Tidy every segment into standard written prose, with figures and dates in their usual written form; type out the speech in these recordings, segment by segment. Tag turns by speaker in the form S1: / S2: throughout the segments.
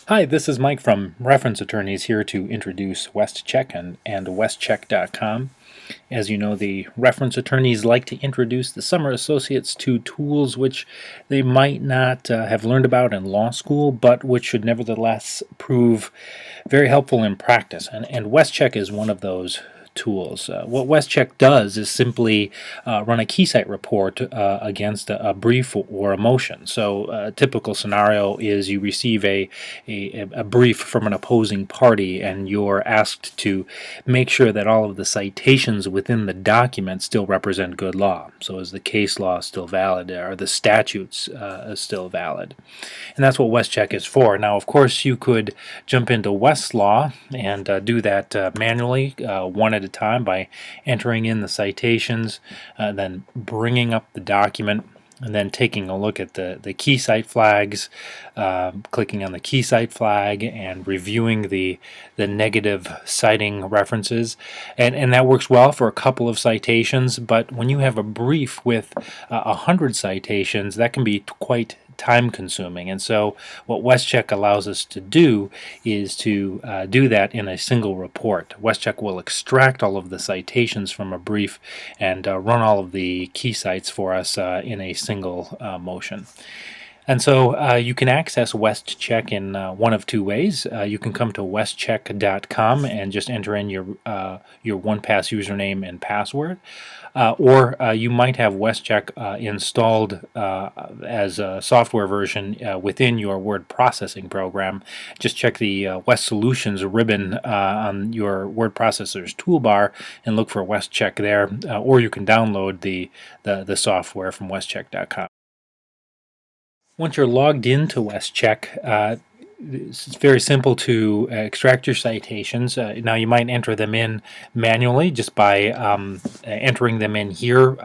S1: Hi, this is Mike from Reference Attorneys here to introduce WestCheck and WestCheck.com. As you know, the reference attorneys like to introduce the summer associates to tools which they might not have learned about in law school, but which should nevertheless prove very helpful in practice. And WestCheck is one of those tools. What WestCheck does is simply run a Keysight report against a brief or a motion. So a typical scenario is you receive a brief from an opposing party and you're asked to make sure that all of the citations within the document still represent good law. So is the case law still valid? Are the statutes still valid? And that's what WestCheck is for. Now, of course, you could jump into Westlaw and do that manually, one at a time, by entering in the citations, then bringing up the document, and then taking a look at the Keysight flags, clicking on the Keysight flag and reviewing the negative citing references. And that works well for a couple of citations, but when you have a brief with 100 citations, that can be quite time consuming. And so what WestCheck allows us to do is to do that in a single report. WestCheck will extract all of the citations from a brief and run all of the key cites for us in a single motion. And so you can access WestCheck in one of two ways. You can come to WestCheck.com and just enter in your 1Pass username and password. Or you might have WestCheck installed as a software version within your word processing program. Just check the West Solutions ribbon on your word processor's toolbar and look for WestCheck there. Or you can download the software from WestCheck.com. Once you're logged into WestCheck, it's very simple to extract your citations. Now you might enter them in manually just by entering them in here,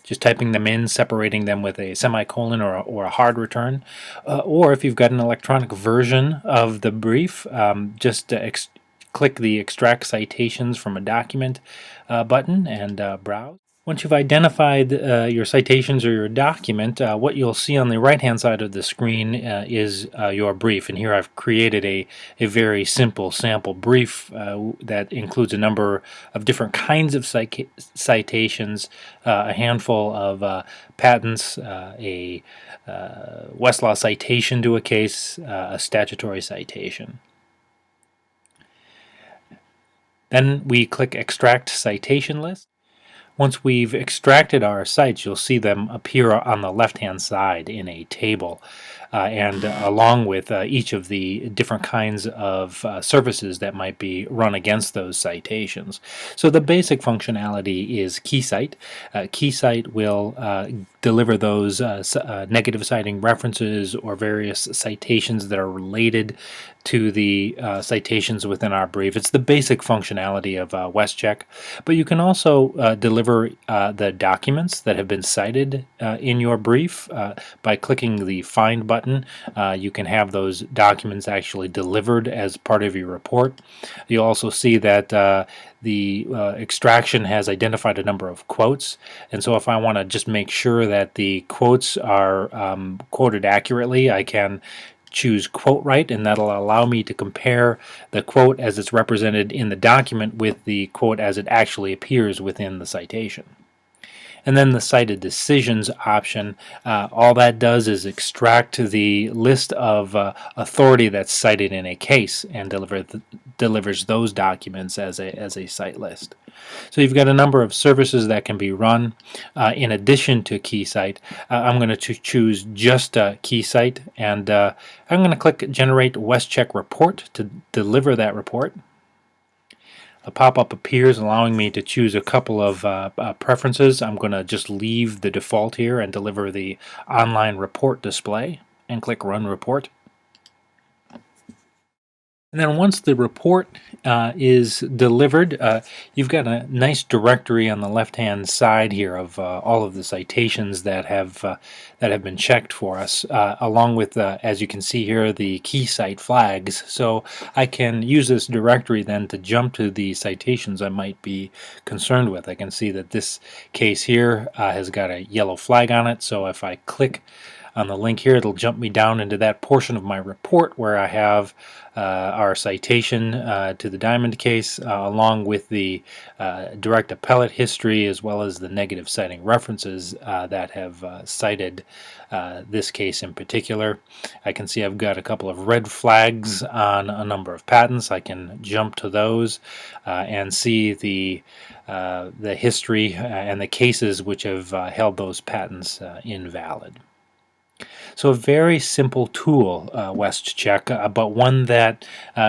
S1: just typing them in, separating them with a semicolon or a hard return. Or if you've got an electronic version of the brief, just click the Extract Citations from a Document button and browse. Once you've identified your citations or your document, what you'll see on the right-hand side of the screen is your brief. And here I've created a very simple sample brief that includes a number of different kinds of citations, a handful of patents, a Westlaw citation to a case, a statutory citation. Then we click Extract Citation List. Once we've extracted our cites, you'll see them appear on the left-hand side in a table, and along with each of the different kinds of services that might be run against those citations. So the basic functionality is Keysight. Keysight will deliver those negative citing references or various citations that are related to the citations within our brief. It's the basic functionality of WestCheck, but you can also deliver the documents that have been cited in your brief by clicking the Find button. You can have those documents actually delivered as part of your report. You'll also see that the extraction has identified a number of quotes, and so if I want to just make sure that the quotes are quoted accurately, I can choose quote right, and that'll allow me to compare the quote as it's represented in the document with the quote as it actually appears within the citation. And then the cited decisions option, all that does is extract the list of authority that's cited in a case and delivers those documents as a cite list. So you've got a number of services that can be run in addition to Keysight. I'm going to choose just Keysight, and I'm going to click Generate WestCheck Report to deliver that report. A pop-up appears allowing me to choose a couple of preferences. I'm going to just leave the default here and deliver the online report display and click Run Report. And then once the report is delivered, you've got a nice directory on the left-hand side here of all of the citations that have been checked for us, along with, as you can see here, the Keysight Flags. So I can use this directory then to jump to the citations I might be concerned with. I can see that this case here has got a yellow flag on it, so if I click on the link here, it'll jump me down into that portion of my report where I have our citation to the diamond case, along with the direct appellate history, as well as the negative citing references that have cited this case in particular. I can see I've got a couple of red flags on a number of patents. I can jump to those and see the history and the cases which have held those patents invalid. So a very simple tool, WestCheck, but one that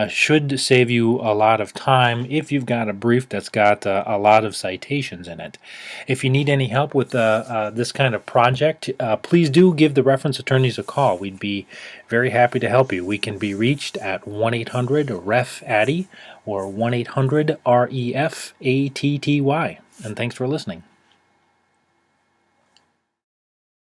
S1: should save you a lot of time if you've got a brief that's got a lot of citations in it. If you need any help with this kind of project, please do give the reference attorneys a call. We'd be very happy to help you. We can be reached at 1-800-REF-ADDY or 1-800-REF-ATTY. And thanks for listening.